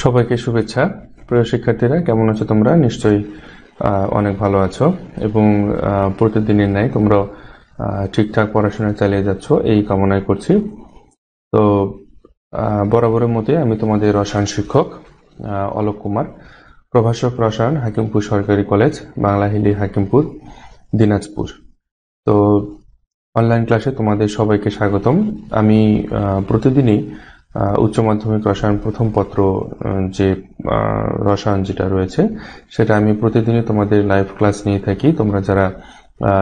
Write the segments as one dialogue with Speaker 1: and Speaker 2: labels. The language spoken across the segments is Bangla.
Speaker 1: সবাইকে শুভেচ্ছা। প্রিয় শিক্ষার্থীরা, কেমন আছো তোমরা? নিশ্চয়ই অনেক ভালো আছো এবং প্রতিদিনের ন্যায় তোমরা ঠিকঠাক পড়াশোনা চালিয়ে যাচ্ছ এই কামনাই করছি। তো বরাবরের মতে আমি তোমাদের রসায়ন শিক্ষক অলোক কুমার, প্রভাষক রসায়ন, হাকিমপুর সরকারি কলেজ, বাংলাহিলি, হাকিমপুর, দিনাজপুর। তো অনলাইন ক্লাসে তোমাদের সবাইকে স্বাগতম। আমি প্রতিদিনই উচ্চ মাধ্যমিক রসায়ন প্রথম পত্র যে রসায়ন যেটা রয়েছে সেটা আমি প্রতিদিনই তোমাদের লাইভ ক্লাস নিয়ে থাকি। তোমরা যারা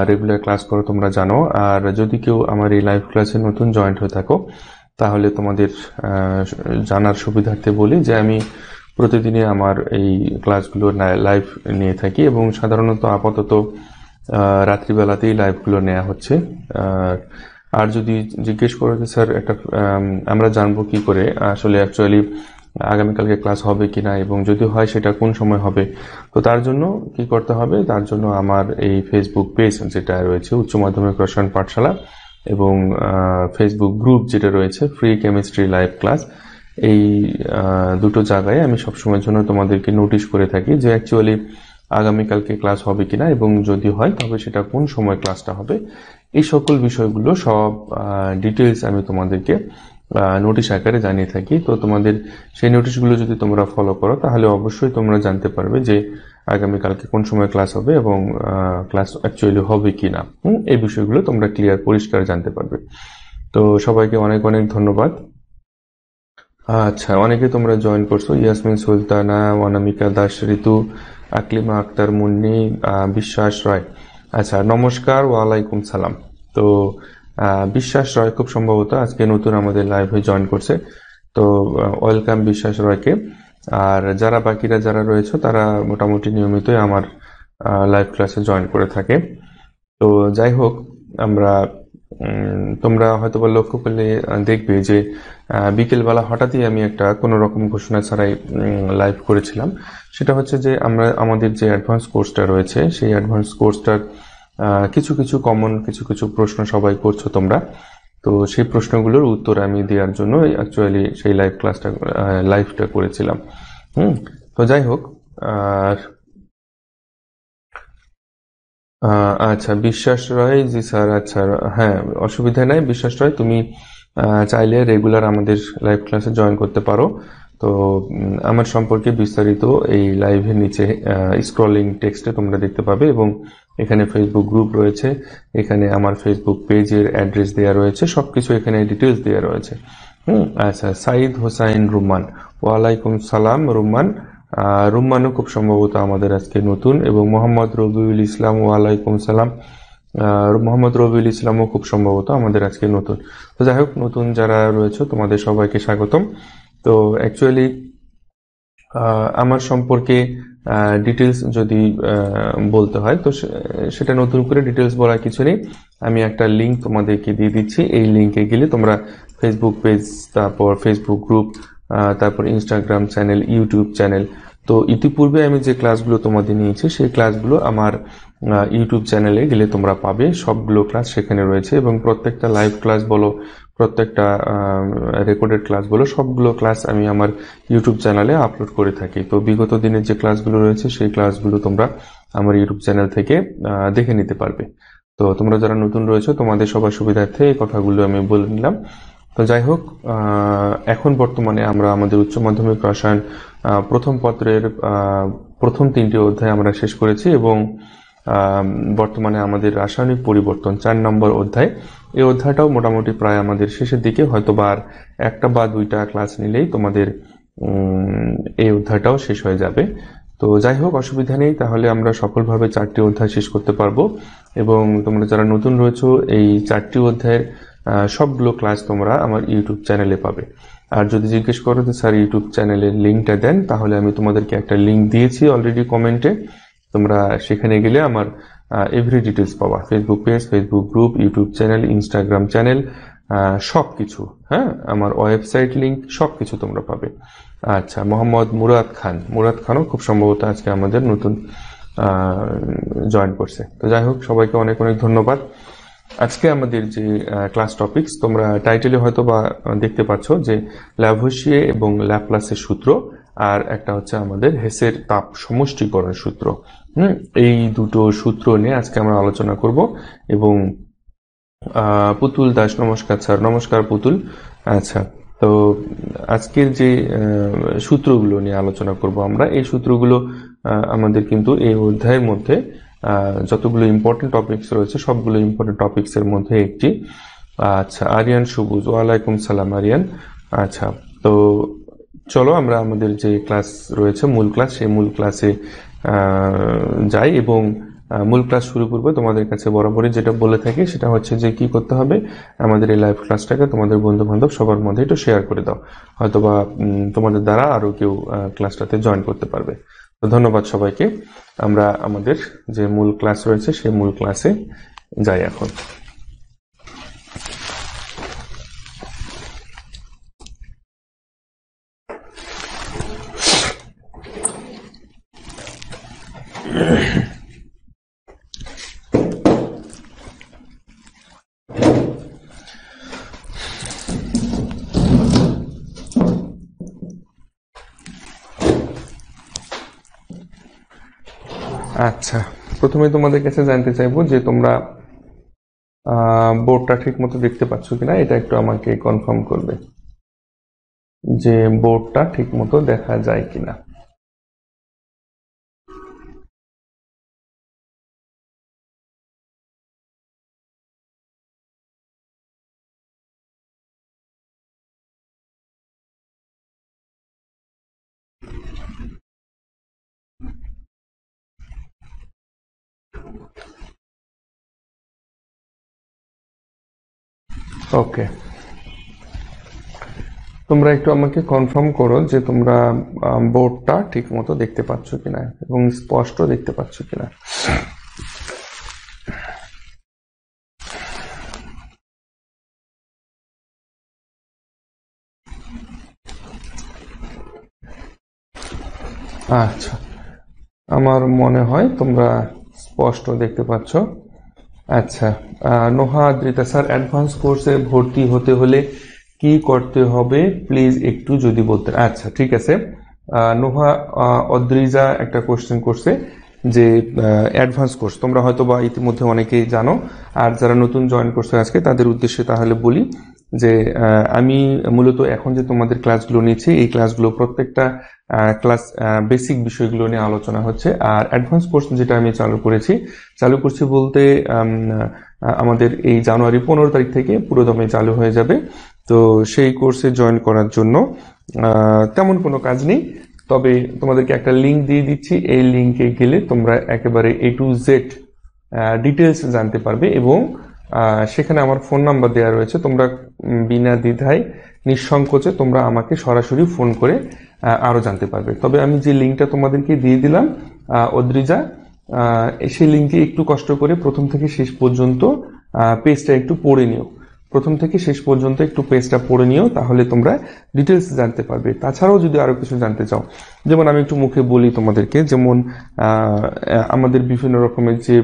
Speaker 1: রেগুলার ক্লাস করো তোমরা জানো, আর যদি কেউ আমার এই লাইভ ক্লাসে নতুন জয়েন্ট হয়ে থাকো তাহলে তোমাদের জানার সুবিধার্থে বলি যে আমি প্রতিদিনই আমার এই ক্লাসগুলো লাইভ নিয়ে থাকি এবং সাধারণত আপাতত রাত্রিবেলাতেই লাইভগুলো নেওয়া হচ্ছে। আর যদি জিজ্ঞেস করো যে স্যার একটা আমরা জানবো কি করে আসলে অ্যাকচুয়ালি আগামীকালকে ক্লাস হবে কিনা এবং যদি হয় সেটা কোন সময় হবে, তো তার জন্য কি করতে হবে, তার জন্য আমার এই ফেসবুক পেজ যেটা রয়েছে উচ্চ মাধ্যমিক রসায়ন পাঠশালা এবং ফেসবুক গ্রুপ যেটা রয়েছে ফ্রি কেমিস্ট্রি লাইভ ক্লাস, এই দুটো জায়গায় আমি সবসময়ের জন্য তোমাদেরকে নোটিশ করে থাকি যে অ্যাকচুয়ালি আগামীকালকে ক্লাস হবে কিনা এবং যদি হয় তবে সেটা কোন সময় ক্লাসটা হবে। এই সকল বিষয়গুলো সব ডিটেলস আমি তোমাদেরকে নোটিশ আকারে জানিয়ে থাকি। তো তোমাদের সেই নোটিশগুলো যদি তোমরা ফলো করো তাহলে অবশ্যই তোমরা জানতে পারবে যে আগামীকালকে কোন সময় ক্লাস হবে এবং ক্লাস অ্যাকচুয়ালি হবে কিনা। এই বিষয়গুলো তোমরা ক্লিয়ার পরিষ্কার জানতে পারবে। তো সবাইকে অনেক অনেক ধন্যবাদ। আচ্ছা, অনেকে তোমরা জয়েন করছো, ইয়াসমিন সুলতানা, অনামিকা দাস, ঋতু, আকলিমা আক্তার, মুন্নি, বিশ্বাস রায়। আচ্ছা, নমস্কার, ওয়ালাইকুম সালাম। তো বিশ্বাস রয় খুব সম্ভবত আজকে নতুন আমাদের লাইভে জয়েন করছে, তো ওয়েলকাম বিশ্বাস রয়কে। আর যারা বাকিরা যারা রয়েছে তারা মোটামুটি নিয়মিতই আমার লাইভ ক্লাসে জয়েন করে থাকে। তো যাই হোক, আমরা তোমরা হয়তো বা লক্ষ্য করলে দেখবে যে বিকেলবেলা হঠাৎই আমি একটা কোনো রকম ঘোষণা ছাড়াই লাইভ করেছিলাম। সেটা হচ্ছে যে আমরা আমাদের যে অ্যাডভান্স কোর্সটা রয়েছে সেই অ্যাডভান্স কোর্সটার কিছু কিছু কমন কিছু প্রশ্ন সবাই করছো তোমরা, তো সেই প্রশ্নগুলোর উত্তর আমি দেওয়ার জন্য অ্যাকচুয়ালি সেই লাইভটা করেছিলাম। তো যাই হোক, আর আচ্ছা, বিশ্বাস রয়, জি স্যার। আচ্ছা, হ্যাঁ, অসুবিধা নাই বিশ্বাস রয়, তুমি চাইলে রেগুলার আমাদের লাইভ ক্লাসে জয়েন করতে পারো। তো আমার সম্পর্কে বিস্তারিত এই লাইভের নিচে স্ক্রলিং টেক্সটে তোমরা দেখতে পাবে এবং এখানে ফেসবুক গ্রুপ রয়েছে, এখানে আমার ফেসবুক পেজের অ্যাড্রেস দেওয়া রয়েছে, সবকিছু এখানে ডিটেলস দেওয়া রয়েছে। আচ্ছা, সাইদ হোসাইন রুম্মান, ওয়ালাইকুম সালাম রুম্মান। রুম্মানও খুব সম্ভবত আমাদের আজকে নতুন, এবং মোহাম্মদ রবিউল ইসলাম, ওয়ালাইকুম সালাম। মোহাম্মদ রবিউল ইসলামও খুব সম্ভবত আমাদের আজকে নতুন। তো যাই হোক, নতুন যারা রয়েছে তোমাদের সবাইকে স্বাগতম। তো অ্যাকচুয়ালি আমার সম্পর্কে ডিটেলস যদি বলতে হয় তো সেটা নতুন করে ডিটেলস বলার কিছু নেই। আমি একটা লিঙ্ক তোমাদেরকে দিয়ে দিচ্ছি, এই লিঙ্কে গেলে তোমরা ফেসবুক পেজ, তারপর ফেসবুক গ্রুপ, তারপর ইনস্টাগ্রাম চ্যানেল, ইউটিউব চ্যানেল, তো ইতিপূর্বে আমি যে ক্লাসগুলো তোমাদের নিয়েছি সেই ক্লাসগুলো আমার ইউটিউব চ্যানেলে গেলে তোমরা পাবে, সবগুলো ক্লাস সেখানে রয়েছে এবং প্রত্যেকটা লাইভ ক্লাস বলো, প্রত্যেকটা রেকর্ডেড ক্লাস বলো, সবগুলো ক্লাস আমি আমার ইউটিউব চ্যানেলে আপলোড করে থাকি। তো বিগত দিনের যে ক্লাসগুলো রয়েছে সেই ক্লাসগুলো তোমরা আমার ইউটিউব চ্যানেল থেকে দেখে নিতে পারবে। তো তোমরা যারা নতুন রয়েছে তোমাদের সবার সুবিধার্থে এই কথাগুলো আমি বলে নিলাম। তো যাই হোক, এখন বর্তমানে আমরা আমাদের উচ্চ মাধ্যমিক রসায়ন প্রথম পত্রের প্রথম 3টি অধ্যায় আমরা শেষ করেছি এবং বর্তমানে আমাদের রাসায়নিক পরিবর্তন 4 নম্বর অধ্যায়, এই অধ্যায়টাও মোটামুটি প্রায় আমাদের শেষের দিকে, হয়তো বা আর একটা বা দুইটা ক্লাস নিলেই তোমাদের এই অধ্যায়টাও শেষ হয়ে যাবে। তো যাই হোক, অসুবিধা নেই, তাহলে আমরা সফলভাবে 4টি অধ্যায় শেষ করতে পারবো এবং তোমরা যারা নতুন রয়েছো এই 4টি অধ্যায়ের সবগুলো ক্লাস তোমরা আমার ইউটিউব চ্যানেলে পাবে। আর যদি জিজ্ঞেস করো যে স্যার ইউটিউব চ্যানেলের লিঙ্কটা দেন, তাহলে আমি তোমাদেরকে একটা লিঙ্ক দিয়েছি অলরেডি কমেন্টে, তোমরা সেখানে গেলে আমার এভরি ডিটেলস পাবা, Facebook page, Facebook group, YouTube channel, Instagram channel, সবকিছু, হ্যাঁ, আমার ওয়েবসাইট লিঙ্ক, সবকিছু তোমরা পাবে। আচ্ছা, মোহাম্মদ মুরাদ খানও খুব সম্ভবত আজকে আমাদের নতুন জয়েন করছে। তো যাই হোক, সবাইকে অনেক অনেক ধন্যবাদ। আজকে আমাদের যে ক্লাস টপিকস তোমরা টাইটেলে হয়তো বা দেখতে পাচ্ছ যে ল্যাভোসিয়ে এবং ল্যাপ্লাসের সূত্র আর একটা হচ্ছে আমাদের হেসের তাপ সমষ্টিকরণ সূত্র। এই দুটো সূত্র নিয়ে আজকে আমরা আলোচনা করব। এবং পুতুল দাস, নমস্কার স্যার। নমস্কার পুতুল। আচ্ছা, তো আজকের যে সূত্রগুলো নিয়ে আলোচনা করব আমরা, এই সূত্রগুলো আমাদের কিন্তু এই অধ্যায়ের মধ্যে যতগুলো ইম্পর্টেন্ট টপিকস রয়েছে সবগুলো ইম্পর্টেন্ট টপিকস এর মধ্যে একটি। আচ্ছা, আরিয়ান সবুজ, ওয়ালাইকুম সালাম আরিয়ান। আচ্ছা, তো চলো আমরা আমাদের যে ক্লাস রয়েছে মূল ক্লাস, সেই মূল ক্লাসে যাই। এবং মূল ক্লাস শুরু করবো তোমাদের কাছে বরাবরই যেটা বলে থাকি, সেটা হচ্ছে যে কি করতে হবে, আমাদের এই লাইভ ক্লাসটাকে তোমাদের বন্ধু বান্ধব সবার মধ্যে একটু শেয়ার করে দাও, হয়তোবা তোমাদের দ্বারা আরো কেউ ক্লাসটাতে জয়েন করতে পারবে। তো ধন্যবাদ সবাইকে। আমরা আমাদের যে মূল ক্লাস রয়েছে সেই মূল ক্লাসে যাই এখন। আচ্ছা, প্রথমে তোমাদের কাছে জানতে চাইবো যে তোমরা বোর্ডটা ঠিক মতো দেখতে পাচ্ছ কিনা, এটা একটু আমাকে কনফার্ম করবে যে বোর্ডটা ঠিক মতো দেখা যায় কিনা। ওকে, তোমরা একটু আমাকে কনফার্ম করো যে তোমরা বোর্ডটা ঠিক মতো দেখতে পাচ্ছ কিনা এবং স্পষ্ট দেখতে পাচ্ছ কিনা। আচ্ছা, আমার মনে হয় তোমরা স্পষ্ট দেখতে পাচ্ছ। আচ্ছা, নোহা আদ্রিতা স্যার, অ্যাডভান্স কোর্সে ভর্তি হতে হলে কি করতে হবে প্লিজ একটু যদি বলতেন। আচ্ছা, ঠিক আছে। নোহা অদ্রিজা একটা কোশ্চেন করছে যে অ্যাডভান্স কোর্স তোমরা হয়তো বা ইতিমধ্যে অনেকেই জানো, আর যারা নতুন জয়েন করছে আজকে তাদের উদ্দেশ্যে তাহলে বলি যে আমি মূলত এখন যে তোমাদের ক্লাসগুলো নিচ্ছি, এই ক্লাসগুলো প্রত্যেকটা ক্লাস বেসিক বিষয়গুলো নিয়ে আলোচনা হচ্ছে। আর অ্যাডভান্স কোর্স যেটা আমি চালু করছি বলতে আমাদের এই জানুয়ারি 15 তারিখ থেকে পুরোদমে চালু হয়ে যাবে। তো সেই কোর্সে জয়েন করার জন্য তেমন কোনো কাজ নেই, তবে তোমাদেরকে একটা লিঙ্ক দিয়ে দিচ্ছি। এই লিঙ্কে গেলে তোমরা একেবারে A to Z ডিটেলস জানতে পারবে এবং সেখানে আমার ফোন নাম্বার দেওয়া রয়েছে। তোমরা বিনা দ্বিধায় নিঃসংকোচে তোমরা আমাকে সরাসরি ফোন করে আরো জানতে পারবে। তবে আমি যে লিঙ্কটা তোমাদেরকে দিয়ে দিলাম অদ্রিজা, সেই লিঙ্কে একটু কষ্ট করে প্রথম থেকে শেষ পর্যন্ত পেজটা একটু পড়ে নিও। তাহলে তোমরা ডিটেলস জানতে পারবে। তাছাড়াও যদি আরো কিছু জানতে চাও, যেমন আমি একটু মুখে বলি তোমাদেরকে, যেমন আমাদের বিভিন্ন রকমের যে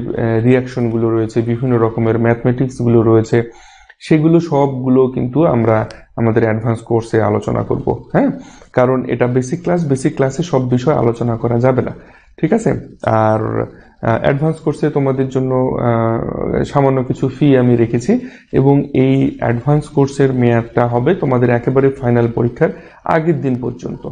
Speaker 1: রিয়াকশন গুলো রয়েছে, বিভিন্ন রকমের ম্যাথমেটিক্স গুলো রয়েছে, সেগুলো সবগুলো কিন্তু আমরা আমাদের অ্যাডভান্স কোর্সে আলোচনা করব। হ্যাঁ, কারণ এটা বেসিক ক্লাসে সব বিষয় আলোচনা করা যাবে না, ঠিক আছে। আর অ্যাডভান্স কোর্সে তোমাদের জন্য সামান্য কিছু ফি আমি রেখেছি এবং এই অ্যাডভান্স কোর্সের মেয়াদটা হবে তোমাদের একেবারে ফাইনাল পরীক্ষার আগের দিন পর্যন্ত।